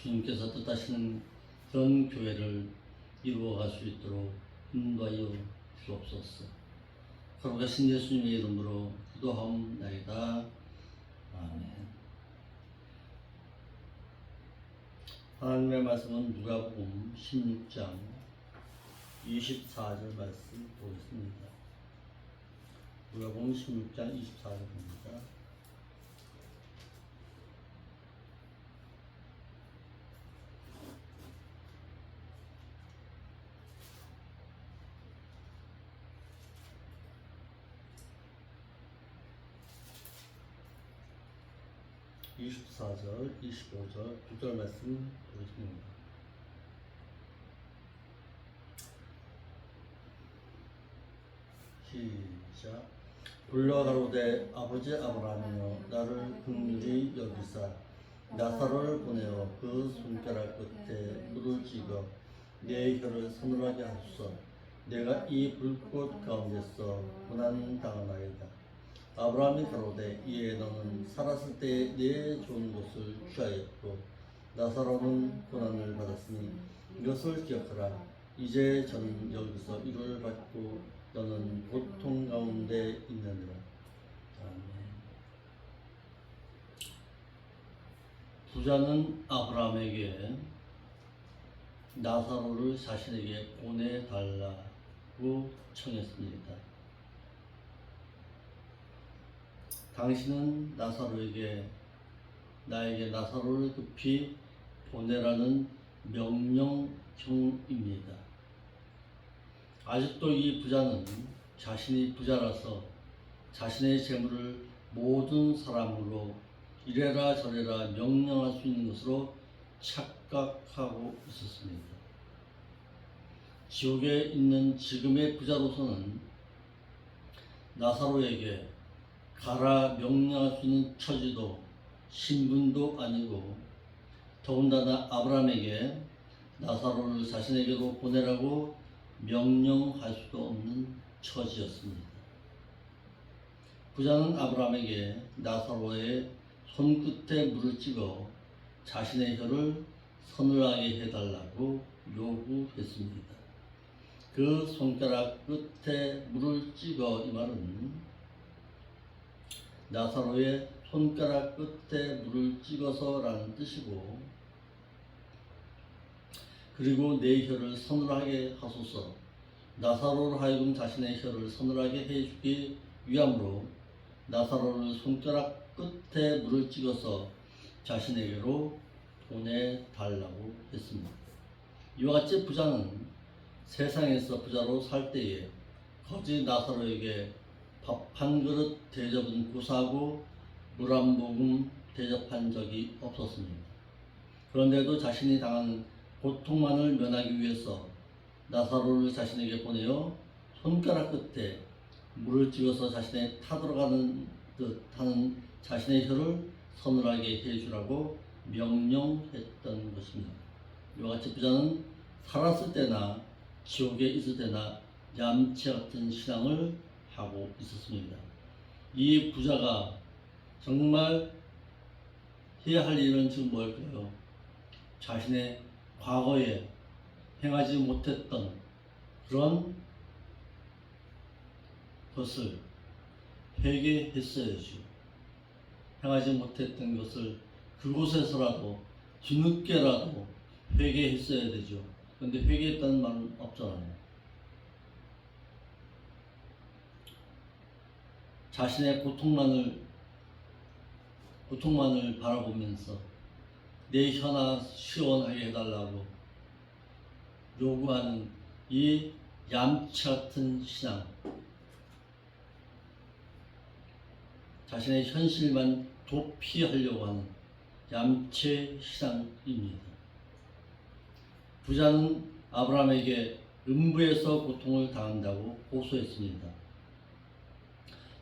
주님께서 뜻하시는 그런 교회를 이루어갈 수 있도록 인도하여 주옵소서. 거룩하신 예수님의 이름으로 기도하옵나이다. 아멘. 하나님의 말씀은 누가복음 16장 24절 말씀 보겠습니다. 누가복음 16장 24절입니다. (24절) 25절 두 절 말씀 보겠습니다. 시작. 불러 가로되 아버지 아브라함이여 나를 긍휼히 여기사 나사로를 보내어 그 손가락 끝에 물을 찍어 내 혀를 서늘하게 하소서. 내가 이 불꽃 가운데서 고난 당하나이다. 아브라함이 가로되 이에 너는 살았을 때에 내 좋은 것을 취하였고 나사로는 고난을 받았으니 이것을 기억하라. 이제 저는 여기서 위로를 받고 너는 고통 가운데 있느니라. 아멘. 부자는 아브라함에게 나사로를 자신에게 보내달라고 청했습니다. 당신은 나에게 나사로를 급히 보내라는 명령형입니다. 아직도 이 부자는 자신이 부자라서 자신의 재물을 모든 사람으로 이래라 저래라 명령할 수 있는 것으로 착각하고 있었습니다. 지옥에 있는 지금의 부자로서는 나사로에게 가라 명령할 수 있는 처지도 신분도 아니고 더군다나 아브라함에게 나사로를 자신에게로 보내라고 명령할 수도 없는 처지였습니다. 부자는 아브라함에게 나사로의 손끝에 물을 찍어 자신의 혀를 서늘하게 해달라고 요구했습니다. 그 손가락 끝에 물을 찍어 이 말은 나사로의 손가락 끝에 물을 찍어서라는 뜻이고, 그리고 내 혀를 서늘하게 하소서. 나사로로 하여금 자신의 혀를 서늘하게 해주기 위함으로 나사로를 손가락 끝에 물을 찍어서 자신에게로 보내달라고 했습니다. 이와 같이 부자는 세상에서 부자로 살 때에 거지 나사로에게 밥 한 그릇 대접은 고사하고 물 한 모금 대접한 적이 없었습니다. 그런데도 자신이 당하는 고통만을 면하기 위해서 나사로를 자신에게 보내어 손가락 끝에 물을 찍어서 자신의 타들어가는 듯하는 자신의 혀를 서늘하게 해주라고 명령했던 것입니다. 이와 같이 부자는 살았을 때나 지옥에 있을 때나 얌체 같은 신앙을 하고 있었습니다. 이 부자가 정말 해야 할 일은 지금 뭘까요? 자신의 과거에 행하지 못했던 그런 것을 회개했어야죠. 행하지 못했던 것을 그곳에서라도 뒤늦게라도 회개했어야 되죠. 그런데 회개했다는 말은 없잖아요. 자신의 고통만을 바라보면서 내 혀나 시원하게 해달라고 요구하는 이 얌체 같은 신앙, 자신의 현실만 도피하려고 하는 얌체 신앙입니다. 부자는 아브라함에게 음부에서 고통을 당한다고 호소했습니다.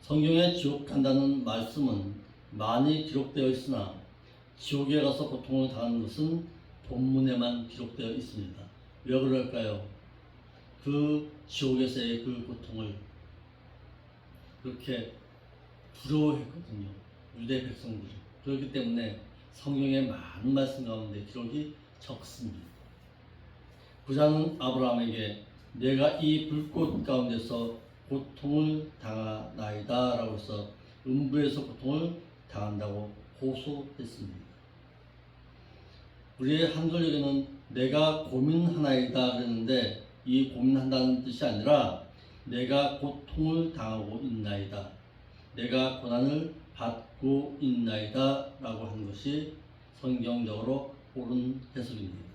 성경에 지옥 간다는 말씀은 많이 기록되어 있으나 지옥에 가서 고통을 당하는 것은 본문에만 기록되어 있습니다. 왜 그럴까요? 그 지옥에서의 그 고통을 그렇게 두려워했거든요. 유대 백성들이. 그렇기 때문에 성경의 많은 말씀 가운데 기록이 적습니다. 부자는 아브라함에게 내가 이 불꽃 가운데서 고통을 당하나이다 라고 해서 음부에서 고통을 당한다고 호소했습니다. 우리의 한글역에는 내가 고민하나이다 그랬는데 이 고민한다는 뜻이 아니라 내가 고통을 당하고 있나이다, 내가 고난을 받고 있나이다 라고 하는 것이 성경적으로 옳은 해석입니다.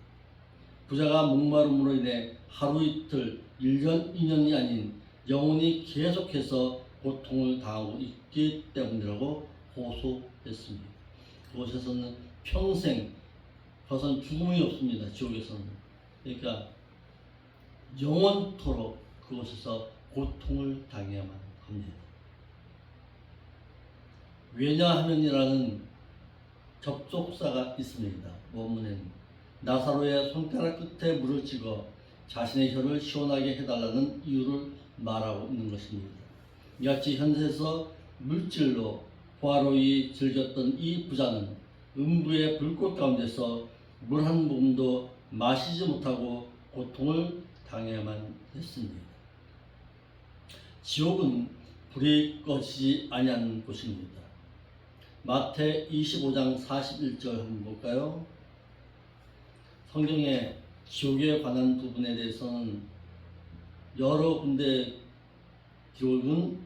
부자가 목마름으로 인해 하루 이틀, 1년, 2년이 아닌 영원히 계속해서 고통을 당하고 있기 때문이라고 호소했습니다. 그곳에서는 평생 그것은 죽음이 없습니다. 지옥에서는. 그러니까 영원토록 그곳에서 고통을 당해야만 합니다. 왜냐하면이라는 접속사가 있습니다. 원문에는 나사로의 손가락 끝에 물을 찍어 자신의 혀를 시원하게 해달라는 이유를 말하고 있는 것입니다. 이같이 현세에서 물질로 호화로이 즐겼던 이 부자는 음부의 불꽃 가운데서 물 한 모금도 마시지 못하고 고통을 당해야만 했습니다. 지옥은 불이 꺼지지 아니하는 곳입니다. 마태 25장 41절 한번 볼까요? 성경에 지옥에 관한 부분에 대해서는 여러 군데 기록을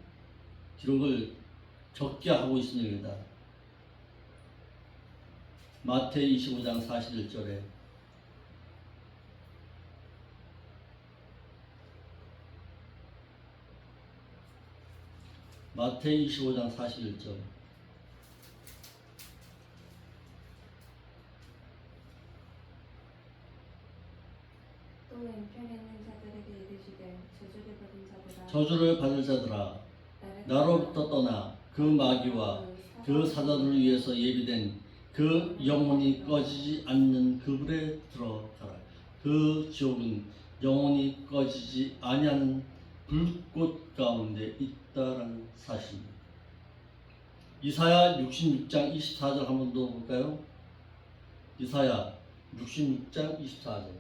적게 하고 있습니다. 마태 25장 41절에 마태 25장 41절 또 왼편에 있는 자들에게 이르시되 저주를 받은 자들아 저주를 받을 자들아 나로부터 떠나 그 마귀와 그 사자들을 위해서 예비된 그 영원히 꺼지지 않는 그 불에 들어가라. 그 지옥은 영원히 꺼지지 아니하는 불꽃 가운데 있다라는 사실입니다. 이사야 66장 24절 한 번 더 볼까요? 이사야 66장 24절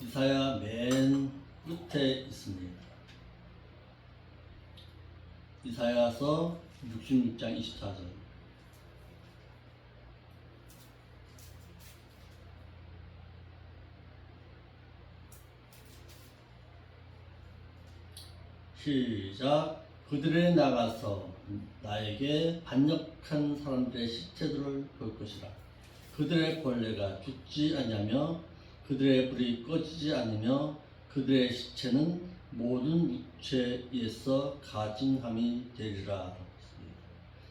이사야 맨 끝에 있습니다. 이사야서 66장 24절 시작. 그들에 나가서 나에게 반역한 사람들의 시체들을 볼 것이라. 그들의 벌레가 죽지 아니하며 그들의 불이 꺼지지 않으며 그들의 시체는 모든 무체에서 가증함이 되리라.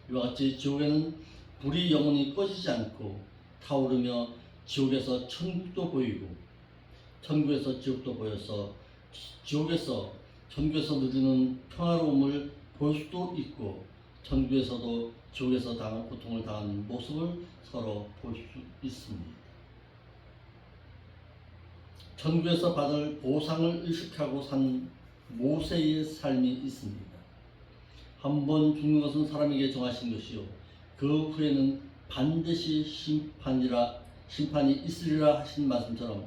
이와 같이 지옥에는 불이 영원히 꺼지지 않고 타오르며 지옥에서 천국도 보이고 천국에서 지옥도 보여서 천국에서 누리는 평화로움을 볼 수도 있고 천국에서도 지옥에서 당한 고통을 당하는 모습을 서로 볼 수 있습니다. 천국에서 받을 보상을 의식하고 산 모세의 삶이 있습니다. 한 번 죽는 것은 사람에게 정하신 것이요 그 후에는 반드시 심판이 있으리라 하신 말씀처럼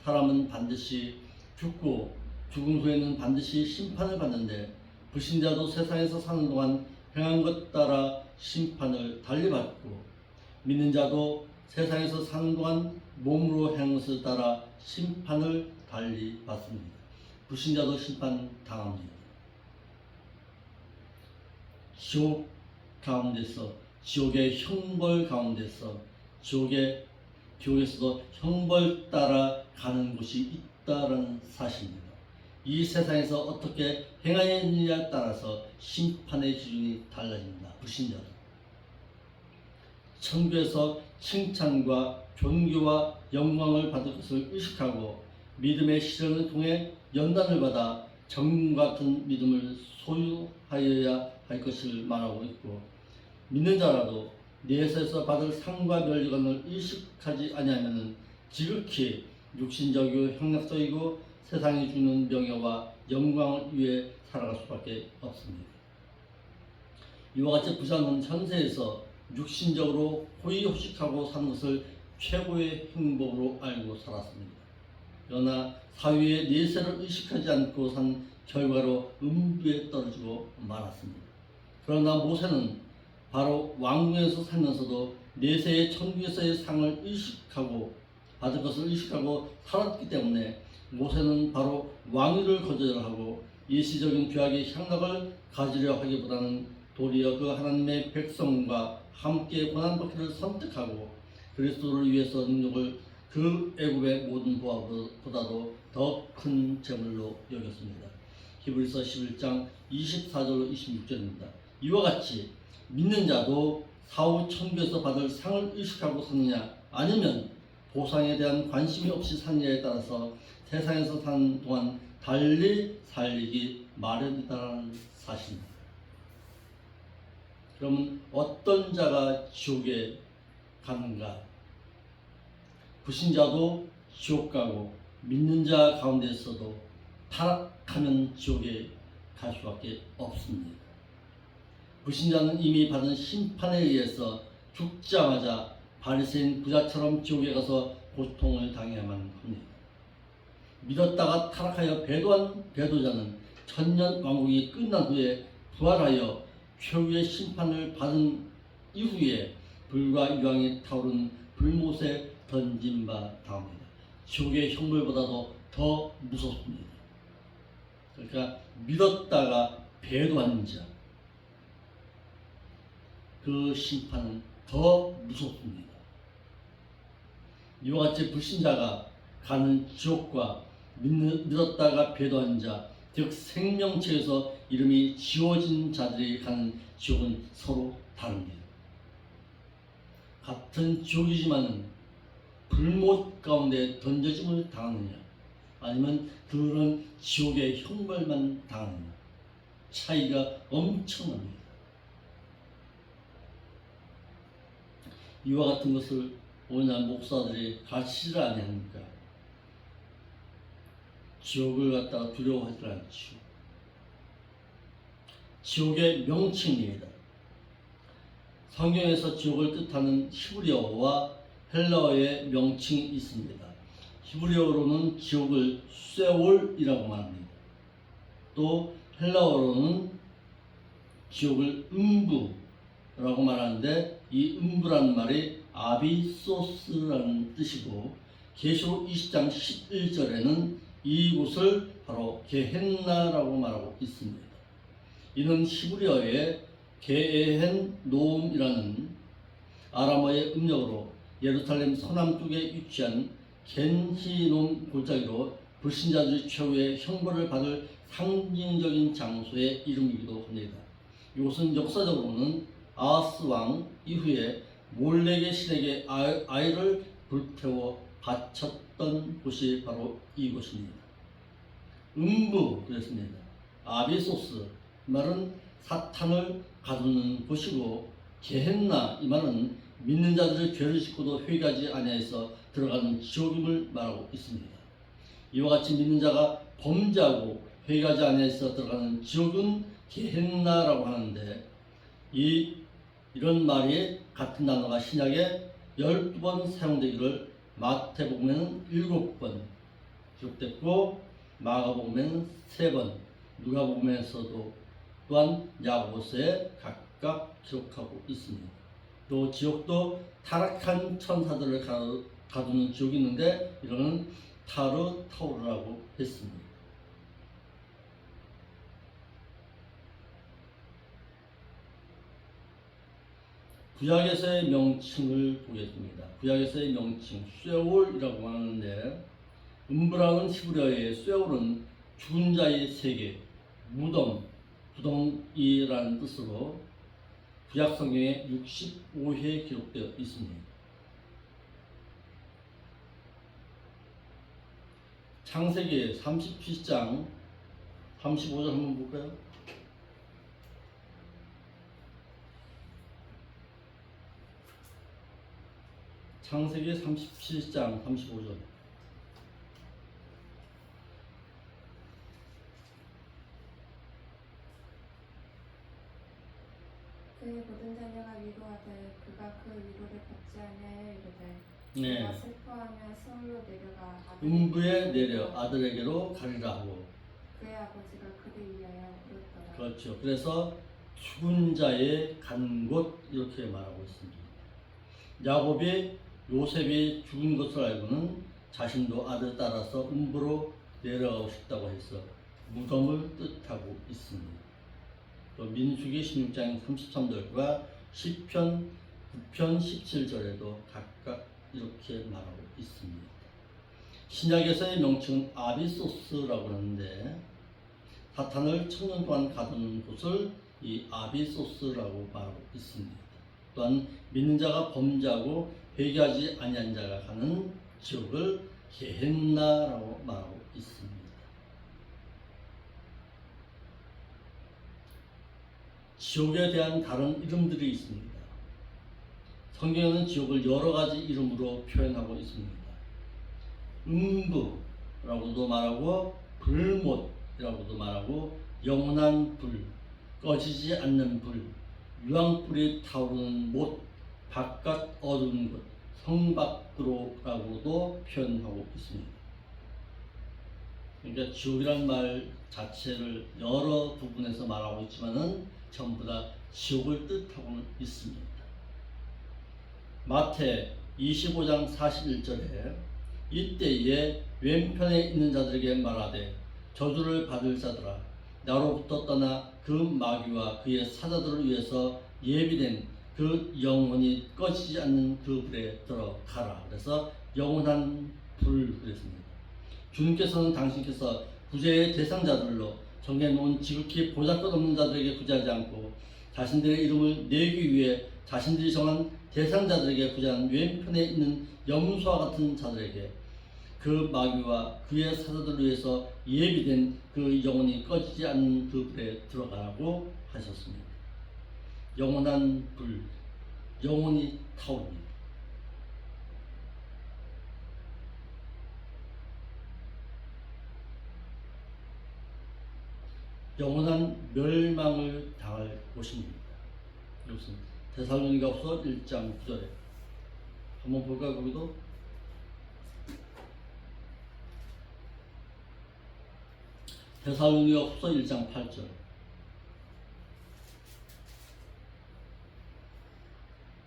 사람은 반드시 죽고 죽음 후에는 반드시 심판을 받는데 불신자도 세상에서 사는 동안 행한 것 따라 심판을 달리 받고 믿는 자도 세상에서 사는 동안 몸으로 행한 것을 따라 심판을 달리 받습니다. 불신자도 심판 당합니다. 지옥 가운데서 지옥의 형벌 가운데서 지옥에서도 형벌 따라 가는 곳이 있다는 사실입니다. 이 세상에서 어떻게 행하느냐에 따라서 심판의 기준이 달라집니다. 불신자도 천국에서 칭찬과 존귀와 영광을 받을 것을 의식하고 믿음의 시련을 통해 연단을 받아 정금 같은 믿음을 소유하여야 할 것을 말하고 있고 믿는 자라도 내세에서 받을 상과 멸관을 의식하지 아니하면 지극히 육신적이고 형락적이고 세상이 주는 명예와 영광을 위해 살아갈 수밖에 없습니다. 이와 같이 부자는 현세에서 육신적으로 호의호식하고 사는 것을 최고의 행복으로 알고 살았습니다. 그러나 사위의 내세를 의식하지 않고 산 결과로 음부에 떨어지고 말았습니다. 그러나 모세는 바로 왕궁에서 살면서도 내세의 천국에서의 상을 의식하고 받은 것을 의식하고 살았기 때문에 모세는 바로 왕위를 거절하고 일시적인 죄악의 향락을 가지려 하기보다는 도리어 그 하나님의 백성과 함께 고난받기를 선택하고 그리스도를 위해서 능력을 그 애굽의 모든 보화보다도 더 큰 재물로 여겼습니다. 히브리서 11장 24절로 26절입니다. 이와 같이 믿는 자도 사후 천국에서 받을 상을 의식하고 사느냐 아니면 보상에 대한 관심이 없이 사느냐에 따라서 세상에서 사는 동안 달리 살리기 마련이다라는 사실입니다. 그러면 어떤 자가 지옥에 가는가? 불신자도 지옥 가고 믿는 자 가운데서도 타락하면 지옥에 갈 수밖에 없습니다. 불신자는 이미 받은 심판에 의해서 죽자마자 바리새인 부자처럼 지옥에 가서 고통을 당해야만 합니다. 믿었다가 타락하여 배도한 배도자는 천년 왕국이 끝난 후에 부활하여 최후의 심판을 받은 이후에 불과 유황이 타오른 불못에 던진 바 다음입니다. 지옥의 형벌보다도 더 무섭습니다. 그러니까 믿었다가 배도한 자, 그 심판은 더 무섭습니다. 이와 같이 불신자가 가는 지옥과 믿었다가 배도한 자, 즉 생명체에서 이름이 지워진 자들이 가는 지옥은 서로 다릅니다. 같은 지옥이지만은 불못 가운데 던져짐을 당하느냐 아니면 그런 지옥의 형벌만 당하느냐 차이가 엄청납니다. 이와 같은 것을 오늘날 목사들이 가르치질 아니합니까? 지옥을 갖다가 두려워하지 않죠. 지옥의 명칭입니다. 성경에서 지옥을 뜻하는 히브리어와 헬라어의 명칭이 있습니다. 히브리어로는 지옥을 쇠올이라고 말합니다. 또 헬라어로는 지옥을 음부라고 말하는데 이 음부라는 말이 아비소스라는 뜻이고 계시록 20장 11절에는 이곳을 바로 게헨나라고 말하고 있습니다. 이는 히브리어의 게헨 노음이라는 아람어의 음력으로 예루살렘 서남쪽에 위치한 겐히놈 골짜기로 불신자들이 최후의 형벌을 받을 상징적인 장소의 이름이기도 합니다. 이곳은 역사적으로는 아하스 왕 이후에 몰렉의 신에게 아이를 불태워 바쳤던 곳이 바로 이곳입니다. 음부 그랬습니다. 아비소스 말은 사탄을 가두는 곳이고 게헨나 이 말은 믿는 자들의 죄를 짓고도 회개하지 아니하여서 들어가는 지옥임을 말하고 있습니다. 이와 같이 믿는 자가 범죄하고 회개하지 아니하여서 들어가는 지옥은 게헨나라고 하는데 이런 말이 같은 단어가 신약에 12번 사용되기를 마태복음에는 7번 기록됐고 마가복음에는 3번 누가복음에서도 또한 야고보서에 각각 기록하고 있습니다. 또 지옥도 타락한 천사들을 가두는 지옥이 있는데 이거는 타르타우르라고 했습니다. 구약에서의 명칭을 보겠습니다. 구약에서의 명칭 쇠올이라고 하는데 음부라는 히브리어의 쇠올은 죽은 자의 세계, 무덤, 구덩이라는 뜻으로 구약 성경에 65회 기록되어 있습니다. 창세기 37장 35절 한번 볼까요? 창세기 37장 35절 그의 모든 자녀가 위로하되 그가 그 위로를 받지 아니하여 이르되 네. 그가 슬퍼하며 스올로 내려가 음부에 내려 아들에게로 가리라 하고. 그의 아버지가 그를 위하여 울었더라. 그렇죠. 그래서 죽은 자의 간 곳 이렇게 말하고 있습니다. 야곱이 요셉이 죽은 것을 알고는 자신도 아들 따라서 음부로 내려가고 싶다고 해서 무덤을 뜻하고 있습니다. 또 민수기 16장 33절과 시편 9편 17절에도 각각 이렇게 말하고 있습니다. 신약에서의 명칭은 아비소스라고 하는데 사탄을 천년 동안 가두는 곳을 이 아비소스라고 말하고 있습니다. 또한 믿는 자가 범죄하고 회개하지 아니한 자가 가는 지옥을 게헨나라고 말하고 있습니다. 지옥에 대한 다른 이름들이 있습니다. 성경에는 지옥을 여러 가지 이름으로 표현하고 있습니다. 음부라고도 말하고 불못이라고도 말하고 영원한 불, 꺼지지 않는 불, 유황불이 타오르는 못, 바깥 어두운 곳, 성 밖으로라고도 표현하고 있습니다. 그러니까 지옥이란 말 자체를 여러 부분에서 말하고 있지만은 전부 다 지옥을 뜻하고는 있습니다. 마태 25장 41절에 이때에 왼편에 있는 자들에게 말하되 저주를 받을 자들아 나로부터 떠나 그 마귀와 그의 사자들을 위해서 예비된 그 영원히 꺼지지 않는 그 불에 들어가라. 그래서 영원한 불 그랬습니다. 주님께서는 당신께서 구제의 대상자들로 정해놓은 지극히 보잘것없는 자들에게 구제하지 않고 자신들의 이름을 내기 위해 자신들이 정한 대상자들에게 구제하는 왼편에 있는 염소와 같은 자들에게 그 마귀와 그의 사자들을 위해서 예비된 그 영원히 꺼지지 않는 그 불에 들어가라고 하셨습니다. 영원한 불, 영원히 타오릅니다. 영원한 멸망을 당할 곳입니다. 이것은 데살로니가후서 1장 9절에 한번 볼까요? 거기도 데살로니가후서 1장 8절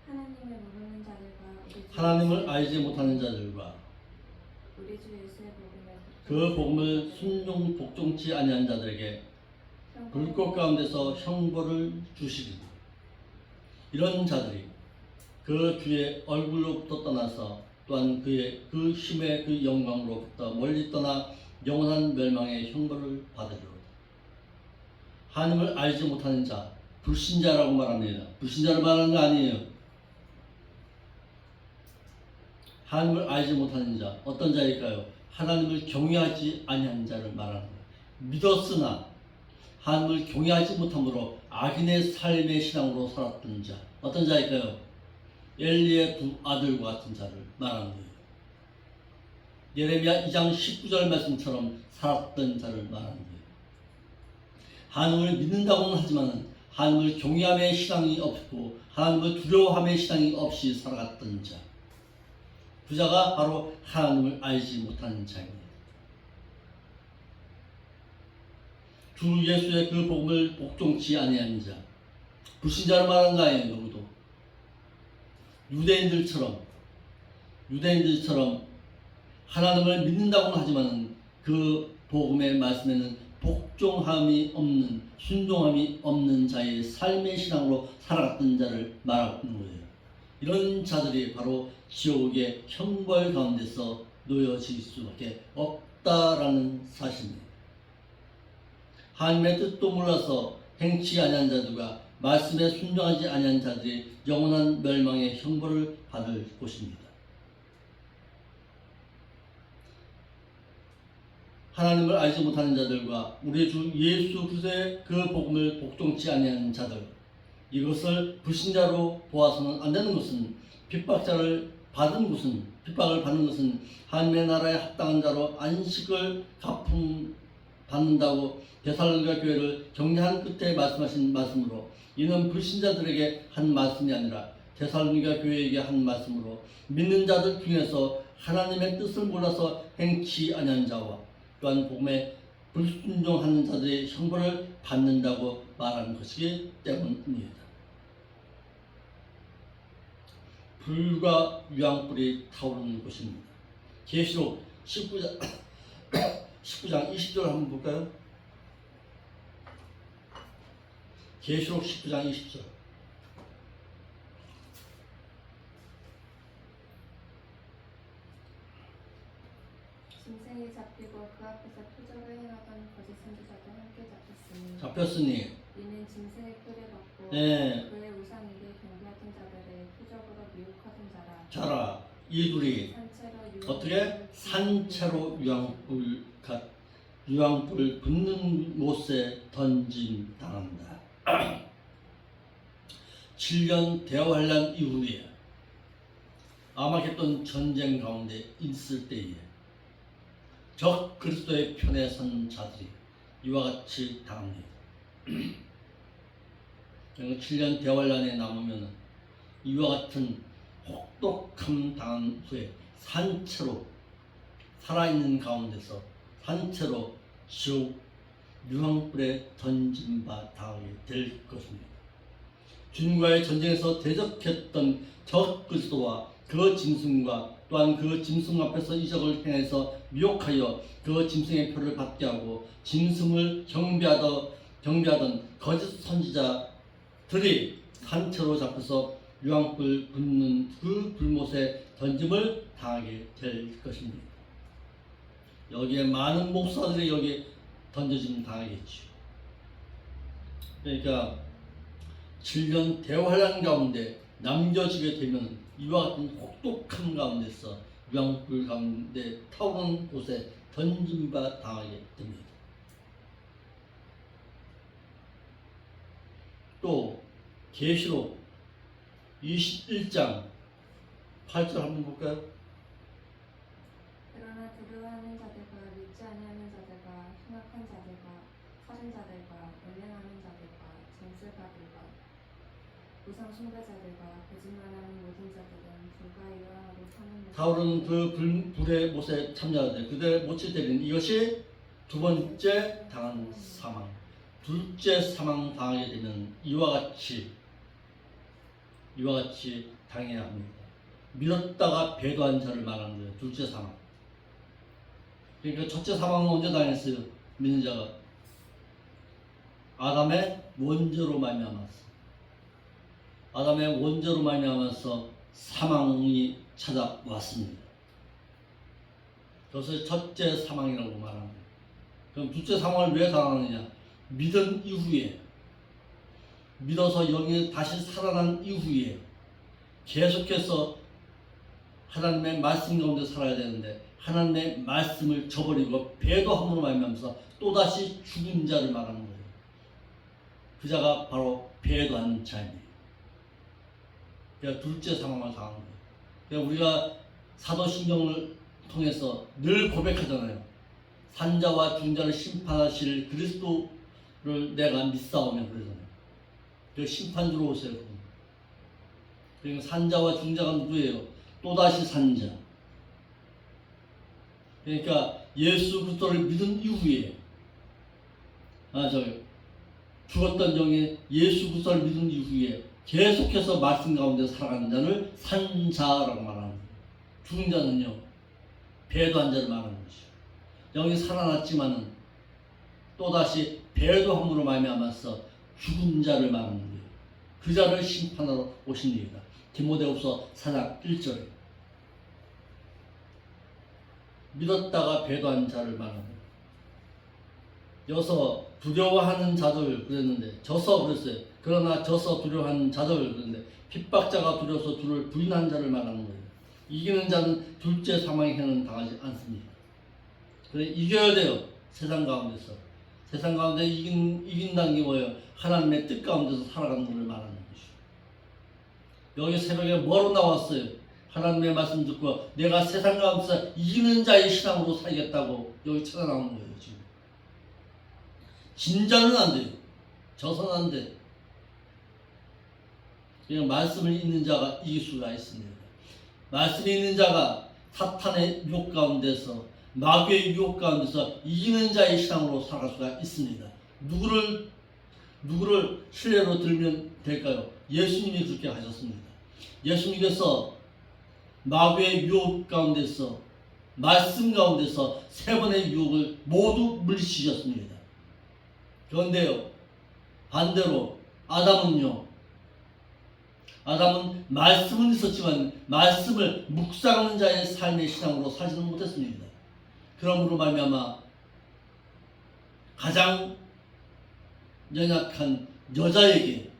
하나님을 모르는 자들과 하나님을 알지 못하는 자들과 우리 주 예수의 그 복음을 순종 복종치 아니한 자들에게 불꽃 가운데서 형벌을 주시리니 이런 자들이 그 주의 얼굴로부터 떠나서 또한 그의 그 힘의 그 영광으로부터 멀리 떠나 영원한 멸망의 형벌을 받으리로다. 하나님을 알지 못하는 자, 불신자라고 말합니다. 불신자를 말하는 거 아니에요. 하나님을 알지 못하는 자, 어떤 자일까요? 하나님을 경외하지 아니하는 자를 말하는 거예요. 믿었으나 하나님을 경외하지 못함으로 악인의 삶의 신앙으로 살았던 자, 어떤 자일까요? 엘리의 두 아들과 같은 자를 말하는 거예요. 예레미야 2장 19절 말씀처럼 살았던 자를 말하는 거예요. 하나님을 믿는다고는 하지만 하나님을 경외함의 신앙이 없고 하나님을 두려워함의 신앙이 없이 살아갔던 자, 그 자가 바로 하나님을 알지 못하는 자입니다. 주 예수의 그 복음을 복종치 아니하는 자, 불신자를 말하는 거 아니에요. 여기도 유대인들처럼 하나님을 믿는다고는 하지만 그 복음의 말씀에는 복종함이 없는, 순종함이 없는 자의 삶의 신앙으로 살아갔던 자를 말하고 있는 거예요. 이런 자들이 바로 지옥의 형벌 가운데서 놓여질 수밖에 없다라는 사실입니다. 하나님의 뜻도 몰라서 행치 아니한 자들과 말씀에 순종하지 아니한 자들이 영원한 멸망의 형벌을 받을 곳입니다. 하나님을 알지 못하는 자들과 우리 주 예수 그리스도의 그 복음을 복종치 아니하는 자들, 이것을 불신자로 보아서는 안 되는 것은 핍박을 받는 것은 하나님의 나라에 합당한 자로 안식을 갚음 받는다고 데살로니가 교회를 격려한 끝에 말씀하신 말씀으로, 이는 불신자들에게 한 말씀이 아니라 데살로니가 교회에게 한 말씀으로, 믿는 자들 중에서 하나님의 뜻을 몰라서 행치 아니한 자와 또한 복음에 불순종하는 자들의 형벌을 받는다고 말하는 것이기 때문입니다. 불과 유황불이 타오르는 곳입니다. 계시록 19장 20절 한번 볼까요? 계시록 19장 20절. 짐승이 잡히고 그 앞에서 표적을 행하던 거짓 선지자도 함께 잡혔으니 잡혔으니 이는 짐승의 뿔에 받고 네. 그의 우상에게 경배하던 자들의 표적으로 미혹하던 자라. 자라 이 둘이 어떻게 산채로 유황불 붙는 못에 던짐 당한다. 7년 대환란 이후에 아마겟돈 전쟁 가운데 있을 때에 적 그리스도의 편에 선 자들이 이와 같이 당합니다. 7년 대환란에 남으면 이와 같은 혹독함 당한 후에 산채로 살아있는 가운데서 산채로 지옥 유황불에 던진 바 당하게 될 것입니다. 주님과의 전쟁에서 대적했던 적 그리스도와 그 짐승과 또한 그 짐승 앞에서 이적을 행해서 미혹하여 그 짐승의 표를 받게 하고 짐승을 경배하던 거짓 선지자들이 산채로 잡혀서 유황불 붙는 그 불못에 던짐을 당하게 될 것입니다. 여기에 많은 목사들이 여기 던져짐 당하겠죠. 그러니까 7년 대환란 가운데 남겨지게 되면 이와 같은 혹독한 가운데서 유황불 가운데 타오르는 곳에 던진 바 당하게 됩니다. 또 계시록 21장 8절 한번 볼까요? 그러나 두려워하는 자들과 믿지 아니하는 자들과 흉악한 자들과 살인자들과 음행하는 자들과 정술가들과 우상 숭배자들과 거짓말하는 모든 자들은 불과 유황으로 타는 타오르는 그 불의 못에 참여하되 그들의 못이 때린 이것이 두 번째 당한 사망. 둘째 사망 당하게 되면 이와 같이 당해야 합니다. 믿었다가 배도한 자를 말하는 거예요. 둘째 사망. 그러니까 첫째 사망은 언제 당했어요? 믿는 자가 아담의 원죄로 말미암았어. 아담의 원죄로 말미암아서 사망이 찾아왔습니다. 그것을 첫째 사망이라고 말합니다. 그럼 둘째 사망을 왜 당하느냐? 믿은 이후에, 믿어서 영이 다시 살아난 이후에 계속해서 하나님의 말씀 가운데 살아야 되는데 하나님의 말씀을 저버리고 배도함으로 말미암아서 또다시 죽은 자를 말하는 거예요. 그 자가 바로 배도한 자입니다. 그러니까 둘째 사망을 당하는 거예요. 그러니까 우리가 사도신경을 통해서 늘 고백하잖아요. 산자와 죽은 자를 심판하실 그리스도를 내가 믿사오며 그러잖아요. 그 심판주로 오세요. 그러니까 산자와 죽은 자가 누구예요? 또다시 산자. 그러니까 예수 그리스도를 믿은 이후에 죽었던 영이 예수 그리스도를 믿은 이후에 계속해서 말씀 가운데 살아가는 자를 산자라고 말하는 거예요. 죽은 자는요 배도한 자를 말하는 것이죠. 영이 살아났지만은 또다시 배도함으로 말미암아서 죽은 자를 말하는 거예요. 그 자를 심판하러 오십니다. 디모데후서 4장 1절에 믿었다가 배도한 자를 말합니다. 여서 두려워하는 자들 그랬는데 져서 그랬어요. 그러나 져서 두려워하는 자들 그랬는데 핍박자가 두려워서 주를 부인한 자를 말하는 거예요. 이기는 자는 둘째 사망의 해는 당하지 않습니다. 그래 이겨야 돼요. 세상 가운데서. 세상 가운데 이긴다는 게 뭐예요? 하나님의 뜻 가운데서 살아가는 것을 말하는 것이죠. 여기 새벽에 뭐로 나왔어요? 하나님의 말씀 듣고 내가 세상 가운데서 이기는 자의 신앙으로 살겠다고 여기 찾아 나오는 거예요. 지금 진자는 안 돼요. 져서는 안 돼. 그냥 말씀을 읽는 자가 이길 수가 있습니다. 말씀이 있는 자가 사탄의 유혹 가운데서, 마귀의 유혹 가운데서 이기는 자의 신앙으로 살아갈 수가 있습니다. 누구를 신뢰로 들면 될까요? 예수님이 그렇게 하셨습니다. 예수님께서 마귀의 유혹 가운데서, 말씀 가운데서 3번의 유혹을 모두 물리치셨습니다. 그런데요, 반대로 아담은 말씀은 있었지만 말씀을 묵상하는 자의 삶의 신앙으로 살지는 못했습니다. 그러므로 말미암아 가장 연약한 여자에게,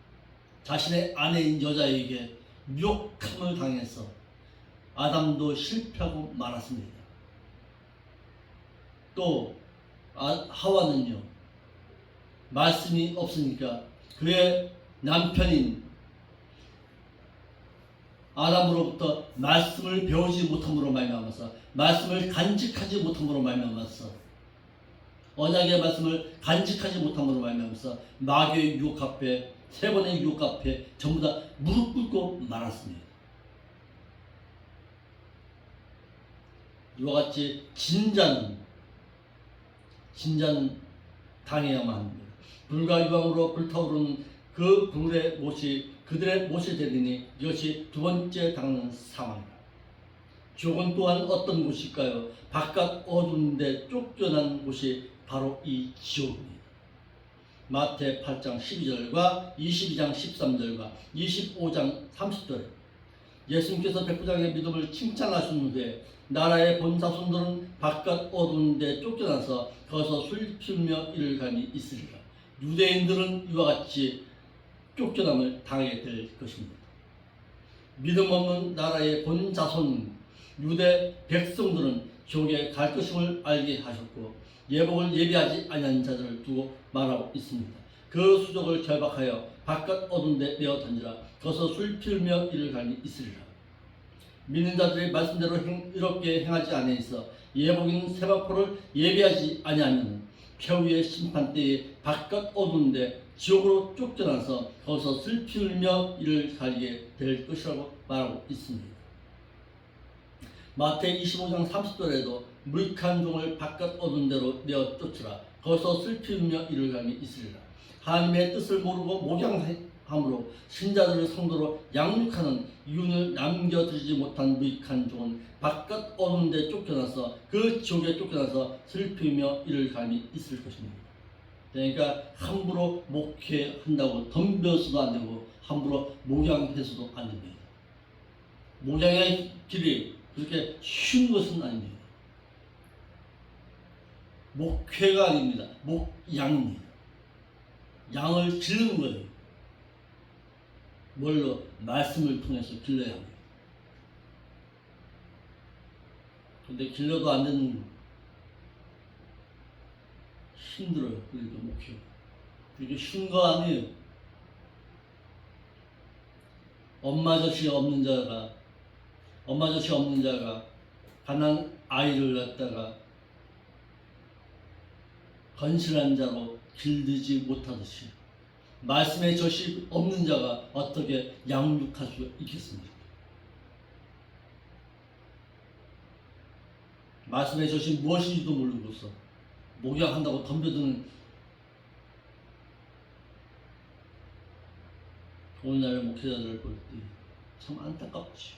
자신의 아내인 여자에게 유혹함을 당해서 아담도 실패하고 말았습니다. 또 하와는요, 말씀이 없으니까 그의 남편인 아담으로부터 말씀을 배우지 못함으로 말미암아서, 말씀을 간직하지 못함으로 말미암아서, 언약의 말씀을 간직하지 못함으로 말미암아서 마귀의 유혹 앞에, 3번의 유혹 앞에 전부 다 무릎 꿇고 말았습니다. 이와 같이 진자는 당해야만 합니다. 불과 유황으로 불타오르는 그 불의 못이 그들의 못이 되리니 이것이 2번째 당하는 상황이다. 지옥은 또한 어떤 곳일까요? 바깥 어두운 데 쫓겨난 곳이 바로 이 지옥입니다. 마태 8장 12절과 22장 13절과 25장 30절에 예수님께서 백부장의 믿음을 칭찬하신 후에 나라의 본사손들은 바깥 어두운 데 쫓겨나서 거기서 술 피우며 이를 감이 있으리라. 유대인들은 이와 같이 쫓겨남을 당하게 될 것입니다. 믿음 없는 나라의 본자손 유대 백성들은 지옥에 갈 것임을 알게 하셨고 예복을 예비하지 아니한 자들을 두고 말하고 있습니다. 그 수족을 결박하여 바깥 어두운 데 내어 던지라. 거기서 술 피우며 이를 감이 있으리라. 믿는 자들의 말씀대로 이렇게 행하지 아니하여 예복인 세바포를 예비하지 아니하면 최후의 심판 때에 바깥 어두운 데 지옥으로 쫓겨나서 거기서 슬피 울며 이를 갈게 될 것이라고 말하고 있습니다. 마태 25장 30절에도 무익한 종을 바깥 어두운 데로 내어 쫓으라. 거기서 슬피 울며 이를 감이 있으리라. 하나님의 뜻을 모르고 목양함으로 신자들을 성도로 양육하는 이윤을 남겨두지 못한 무익한 종은 바깥 어두운 데 쫓겨나서 그 지옥에 쫓겨나서 슬피 울며 이를 감이 있을 것입니다. 그러니까 함부로 목회한다고 덤벼서도 안 되고 함부로 목양해서도 안 됩니다. 목양의 길이 그렇게 쉬운 것은 아닙니다. 목회가 아닙니다. 목양입니다. 양을 기르는 거예요. 뭘로? 말씀을 통해서 길러야 합니다. 근데 길러도 안 되는, 힘들어요. 그러니까 목회가. 이게 쉬운 거 아니에요. 엄마 젖이 없는 자가 가난 아이를 갖다가 건실한 자로 길들지 못하듯이 말씀의 젖이 없는 자가 어떻게 양육할 수 있겠습니까? 말씀의 젖이 무엇인지도 모르고서 목양한다고 덤벼드는 오늘날 목회자들을 볼 때 참 안타깝지.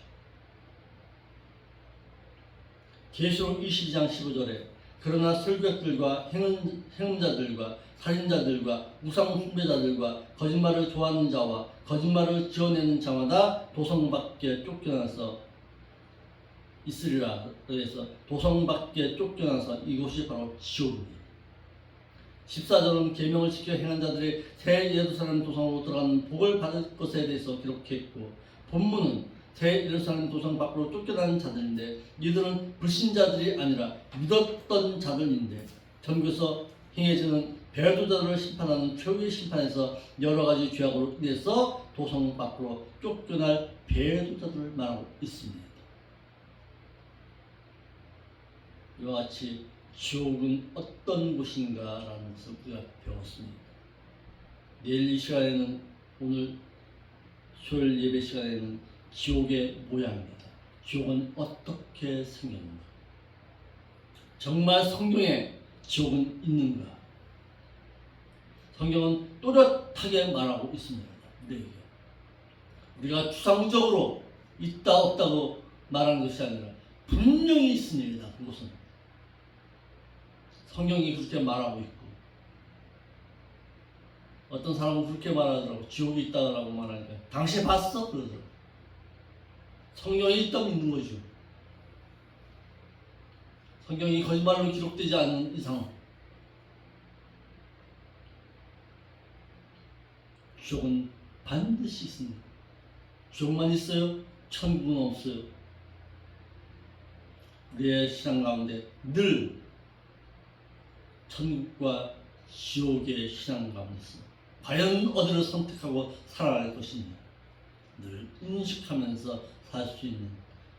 계시록 22장 15절에 그러나 설교들과 행음자들과 살인자들과 우상 숭배자들과 거짓말을 좋아하는 자와 거짓말을 지어내는 자마다 도성 밖에 쫓겨나서 있으리라. 그래서 도성 밖에 쫓겨나서 이곳이 바로 지옥입니다. 14절은 계명을 지켜 행한 자들이 새 예루살렘 도성으로 들어가는 복을 받을 것에 대해서 기록했고, 본문은 새 예루살렘 도성 밖으로 쫓겨나는 자들인데 이들은 불신자들이 아니라 믿었던 자들인데 전교에서 행해지는 배도자들을 심판하는 최후의 심판에서 여러 가지 죄악으로 인해서 도성 밖으로 쫓겨날 배도자들을 말하고 있습니다. 이와 같이 지옥은 어떤 곳인가라는 것을 우리가 배웠습니다. 내일 이 시간에는, 오늘 수요일 예배 시간에는 지옥의 모양입니다. 지옥은 어떻게 생겼는가? 정말 성경에 지옥은 있는가? 성경은 또렷하게 말하고 있습니다. 우리에게. 우리가 추상적으로 있다 없다고 말하는 것이 아니라 분명히 있습니다. 그것은 성경이 그렇게 말하고 있고, 어떤 사람은 그렇게 말하더라고. 지옥이 있다고 말하니까 당신 봤어? 그러더라고. 성경에 있다면 있는 거죠. 성경이 거짓말로 기록되지 않는 이상 지옥은 반드시 있습니다. 지옥만 있어요? 천국은 없어요. 우리의 신앙 가운데 늘 천국과 지옥의 신앙 가운데 있습니다. 과연 어디를 선택하고 살아갈 것이냐, 늘 인식하면서 살 수 있는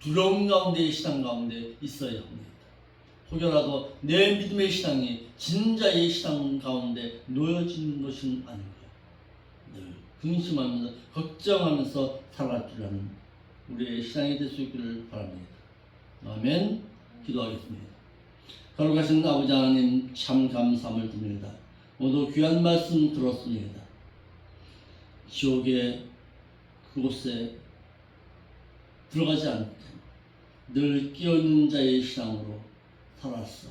두려움 가운데의 신앙 가운데 있어야 합니다. 혹여라도 내 믿음의 신앙이 진짜의 신앙 가운데 놓여진 것은 아닌가, 늘 근심하면서 걱정하면서 살아갈 줄 아는 우리의 신앙이 될 수 있기를 바랍니다. 아멘. 기도하겠습니다. 거룩하신 아버지 하나님, 참 감사함을 드립니다. 모두 귀한 말씀 들었습니다. 지옥의 그곳에 들어가지 않게 늘 끼어있는 자의 신앙으로 살았어.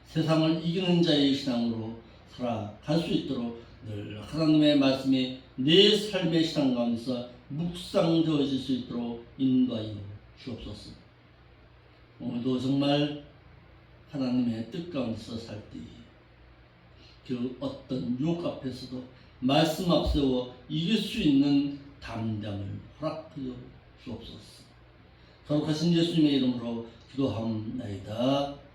세상을 이기는 자의 신앙으로 살아갈 수 있도록 늘 하나님의 말씀이 내 삶의 신앙 가운데서 묵상되어질 수 있도록 인도하여 주옵소서. 오늘도 정말 하나님의 뜻 가운데서 살 때에 그 어떤 유혹 앞에서도 말씀 앞세워 이길 수 있는 담량을 허락하여 주옵소서. 거룩하신 예수님의 이름으로 기도하옵나이다.